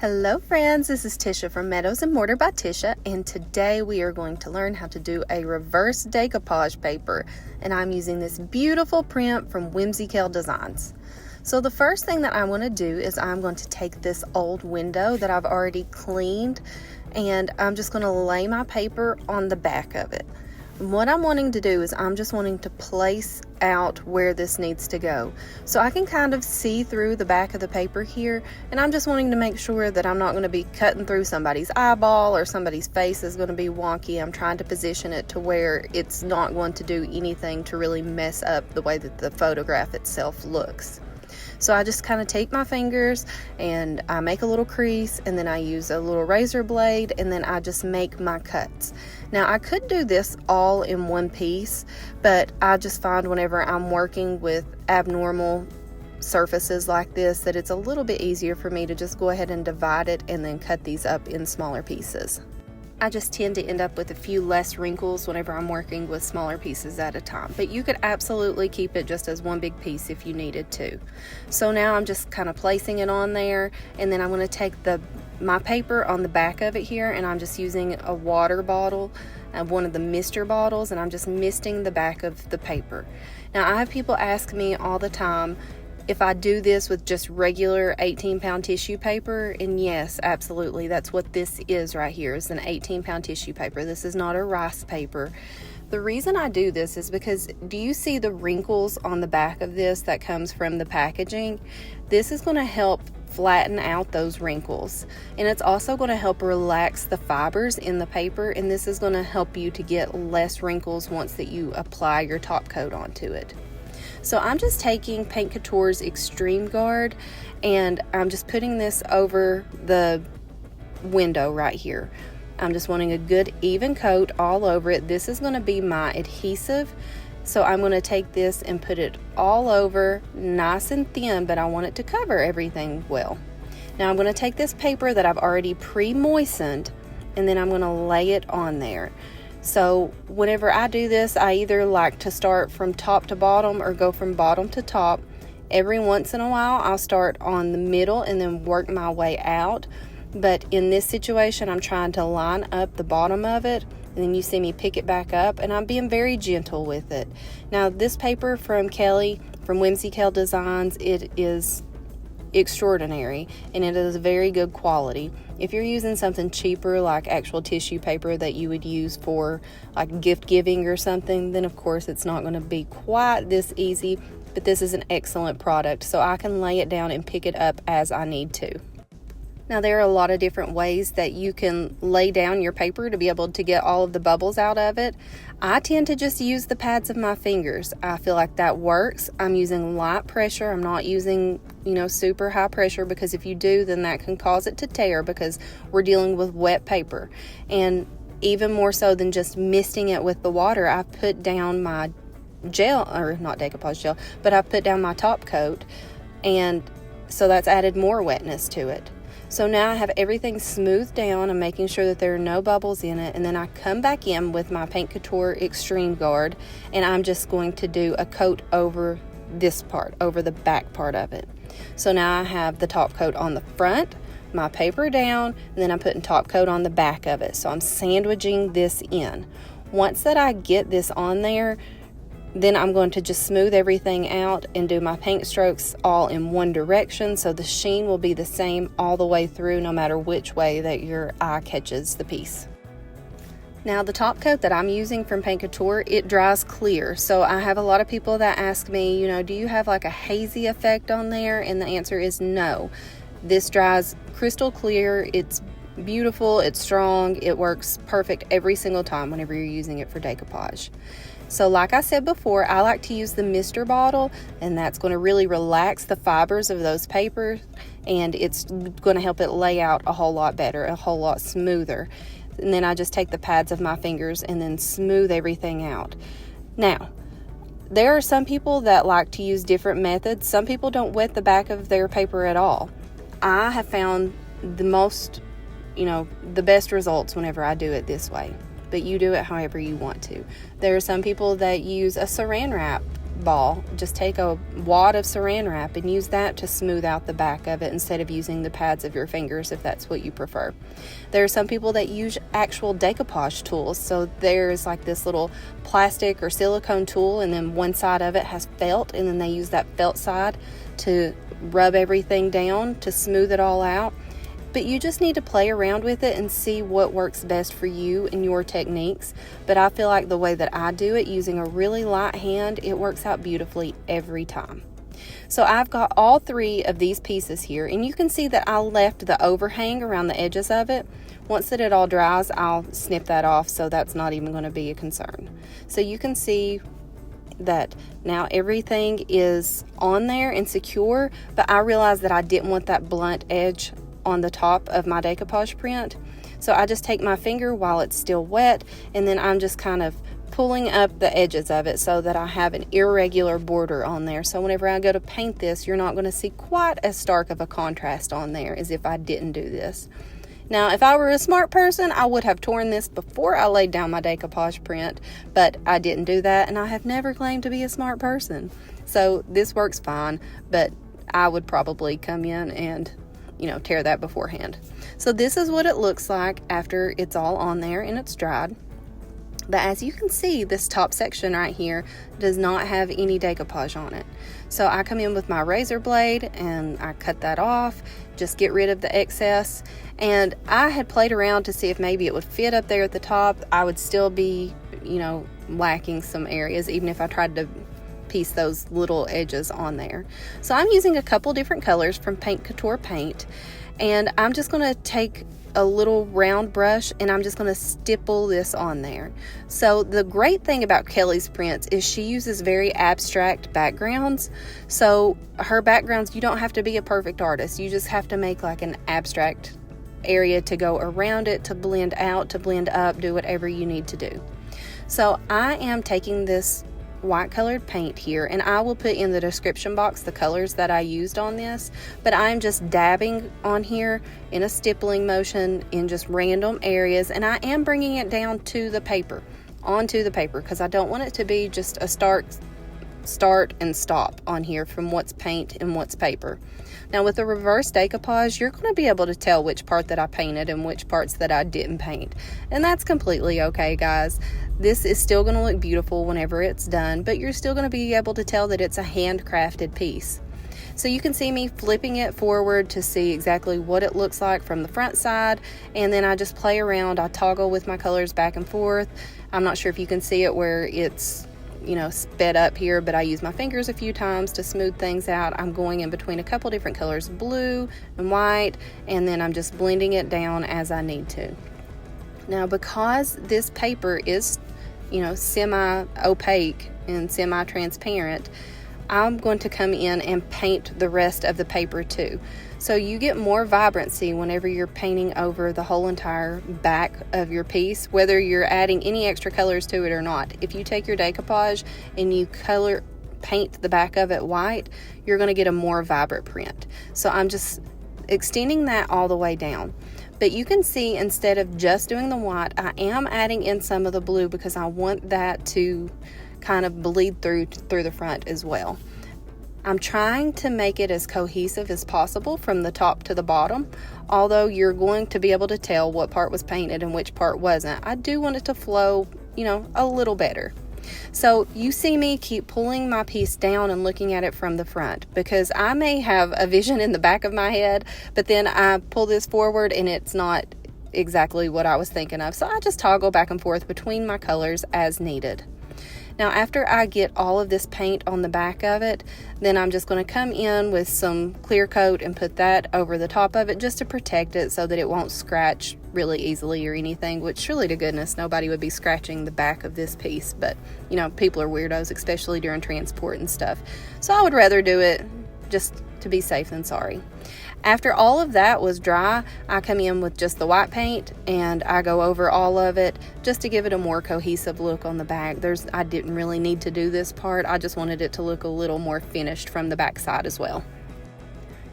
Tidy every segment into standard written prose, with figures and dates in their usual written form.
Hello friends, this is Tisha from Meadows and Mortar by Tisha, and today we are going to learn how to do a reverse decoupage paper, and I'm using this beautiful print from WhimsyKel Designs. So the first thing that I want to do is I'm going to take this old window that I've already cleaned, and I'm just going to lay my paper on the back of it. What I'm wanting to do is I'm just wanting to place out where this needs to go. So I can kind of see through the back of the paper here, and I'm just wanting to make sure that I'm not going to be cutting through somebody's eyeball or somebody's face is going to be wonky. I'm trying to position it to where it's not going to do anything to really mess up the way that the photograph itself looks. So I just kind of take my fingers and I make a little crease, and then I use a little razor blade, and then I just make my cuts. Now I could do this all in one piece, but I just find whenever I'm working with abnormal surfaces like this that it's a little bit easier for me to just go ahead and divide it and then cut these up in smaller pieces. I just tend to end up with a few less wrinkles whenever I'm working with smaller pieces at a time, but you could absolutely keep it just as one big piece if you needed to. So now I'm just kind of placing it on there, and then I'm going to take my paper on the back of it here, and I'm just using a water bottle, one of the mister bottles, and I'm just misting the back of the paper. Now I have people ask me all the time if I do this with just regular 18-pound tissue paper, and yes, absolutely, that's what this is right here, is an 18-pound tissue paper. This is not a rice paper. The reason I do this is because, do you see the wrinkles on the back of this that comes from the packaging? This is going to help flatten out those wrinkles, and it's also going to help relax the fibers in the paper, and this is going to help you to get less wrinkles once that you apply your top coat onto it. So I'm just taking Paint Couture's Extreme Guard, and I'm just putting this over the window right here. I'm just wanting a good even coat all over it. This is going to be my adhesive, so I'm going to take this and put it all over nice and thin, but I want it to cover everything well. Now I'm going to take this paper that I've already pre-moistened, and then I'm going to lay it on there. So whenever I do this, I either like to start from top to bottom or go from bottom to top. Every once in a while I'll start on the middle and then work my way out, but in this situation I'm trying to line up the bottom of it, and then you see me pick it back up, and I'm being very gentle with it. Now this paper from Kelly from WhimsyKel Designs, it is extraordinary, and it is very good quality. If you're using something cheaper like actual tissue paper that you would use for like gift giving or something, then of course it's not going to be quite this easy, but this is an excellent product, so I can lay it down and pick it up as I need to. Now there are a lot of different ways that you can lay down your paper to be able to get all of the bubbles out of it. I tend to just use the pads of my fingers. I feel like that works. I'm using light pressure. I'm not using, super high pressure, because if you do, then that can cause it to tear, because we're dealing with wet paper. And even more so than just misting it with the water, I put down my gel, or not decoupage gel, but I put down my top coat, and so that's added more wetness to it. So now I have everything smoothed down. I'm making sure that there are no bubbles in it, and then I come back in with my Paint Couture Extreme Guard, and I'm just going to do a coat over this part, over the back part of it. So now I have the top coat on the front, my paper down, and then I'm putting top coat on the back of it. So I'm sandwiching this in. Once that I get this on there, then I'm going to just smooth everything out and do my paint strokes all in one direction, so the sheen will be the same all the way through, no matter which way that your eye catches the piece. Now the top coat that I'm using from Paint Couture, it dries clear. So I have a lot of people that ask me, do you have like a hazy effect on there? And the answer is no. This dries crystal clear. It's beautiful, it's strong, it works perfect every single time whenever you're using it for decoupage. So like I said before, I like to use the mister bottle, and that's going to really relax the fibers of those papers, and it's going to help it lay out a whole lot better, a whole lot smoother. And then I just take the pads of my fingers and then smooth everything out. Now, there are some people that like to use different methods. Some people don't wet the back of their paper at all. I have found the best results whenever I do it this way, but you do it however you want to. There are some people that use a saran wrap ball, just take a wad of saran wrap and use that to smooth out the back of it instead of using the pads of your fingers if that's what you prefer. There are some people that use actual decoupage tools. So there's like this little plastic or silicone tool, and then one side of it has felt, and then they use that felt side to rub everything down to smooth it all out. But you just need to play around with it and see what works best for you and your techniques. But I feel like the way that I do it, using a really light hand, it works out beautifully every time. So I've got all 3 of these pieces here, and you can see that I left the overhang around the edges of it. Once that it all dries, I'll snip that off, so that's not even going to be a concern. So you can see that now everything is on there and secure, but I realized that I didn't want that blunt edge on the top of my decoupage print. So I just take my finger while it's still wet, and then I'm just kind of pulling up the edges of it so that I have an irregular border on there. So whenever I go to paint this, you're not going to see quite as stark of a contrast on there as if I didn't do this. Now, if I were a smart person, I would have torn this before I laid down my decoupage print, but I didn't do that, and I have never claimed to be a smart person. So this works fine, but I would probably come in and tear that beforehand. So this is what it looks like after it's all on there and it's dried. But as you can see, this top section right here does not have any decoupage on it. So I come in with my razor blade and I cut that off, just get rid of the excess. And I had played around to see if maybe it would fit up there at the top. I would still be, lacking some areas, even if I tried to piece those little edges on there. So I'm using a couple different colors from Paint Couture Paint, and I'm just going to take a little round brush and I'm just going to stipple this on there. So the great thing about Kelly's prints is she uses very abstract backgrounds. So her backgrounds, you don't have to be a perfect artist. You just have to make like an abstract area to go around it, to blend out, to blend up, do whatever you need to do. So I am taking this white colored paint here, and I will put in the description box the colors that I used on this, but I'm just dabbing on here in a stippling motion in just random areas, and I am bringing it down to the paper, onto the paper, because I don't want it to be just a start and stop on here from what's paint and what's paper. Now with the reverse decoupage, you're going to be able to tell which part that I painted and which parts that I didn't paint, and that's completely okay, guys. This is still going to look beautiful whenever it's done, but you're still going to be able to tell that it's a handcrafted piece. So you can see me flipping it forward to see exactly what it looks like from the front side, and then I just play around. I toggle with my colors back and forth. I'm not sure if you can see it where it's sped up here, but I use my fingers a few times to smooth things out. I'm going in between a couple different colors, blue and white, and then I'm just blending it down as I need to. Now because this paper is semi-opaque and semi-transparent, I'm going to come in and paint the rest of the paper too. So you get more vibrancy whenever you're painting over the whole entire back of your piece, whether you're adding any extra colors to it or not. If you take your decoupage and you paint the back of it white, you're going to get a more vibrant print. So I'm just extending that all the way down. But you can see, instead of just doing the white, I am adding in some of the blue because I want that to kind of bleed through the front as well. I'm trying to make it as cohesive as possible from the top to the bottom. Although you're going to be able to tell what part was painted and which part wasn't, I do want it to flow, a little better. So you see me keep pulling my piece down and looking at it from the front, because I may have a vision in the back of my head, but then I pull this forward and it's not exactly what I was thinking of. So I just toggle back and forth between my colors as needed. Now after I get all of this paint on the back of it, then I'm just going to come in with some clear coat and put that over the top of it just to protect it so that it won't scratch really easily or anything, which really to goodness nobody would be scratching the back of this piece, but people are weirdos, especially during transport and stuff. So I would rather do it just to be safe than sorry. After all of that was dry, I come in with just the white paint and I go over all of it just to give it a more cohesive look on the back. I didn't really need to do this part. I just wanted it to look a little more finished from the back side as well.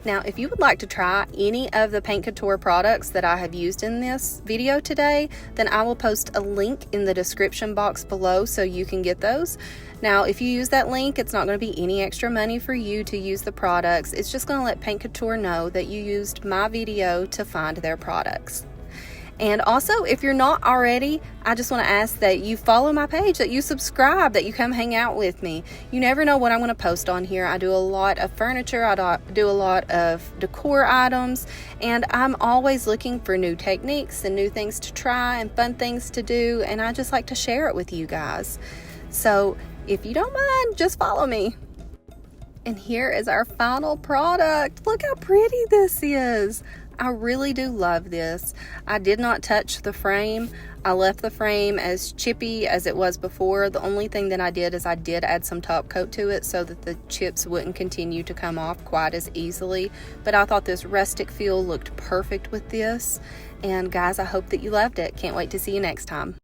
Now, if you would like to try any of the Paint Couture products that I have used in this video today, then I will post a link in the description box below so you can get those. Now, if you use that link, it's not going to be any extra money for you to use the products. It's just going to let Paint Couture know that you used my video to find their products. And also, if you're not already, I just want to ask that you follow my page, that you subscribe, that you come hang out with me. You never know what I'm going to post on here. I do a lot of furniture, I do a lot of decor items, and I'm always looking for new techniques and new things to try and fun things to do, and I just like to share it with you guys. So if you don't mind, just follow me. And here is our final product. Look how pretty this is. I really do love this. I did not touch the frame. I left the frame as chippy as it was before. The only thing that I did is I did add some top coat to it so that the chips wouldn't continue to come off quite as easily. But I thought this rustic feel looked perfect with this. And guys, I hope that you loved it. Can't wait to see you next time.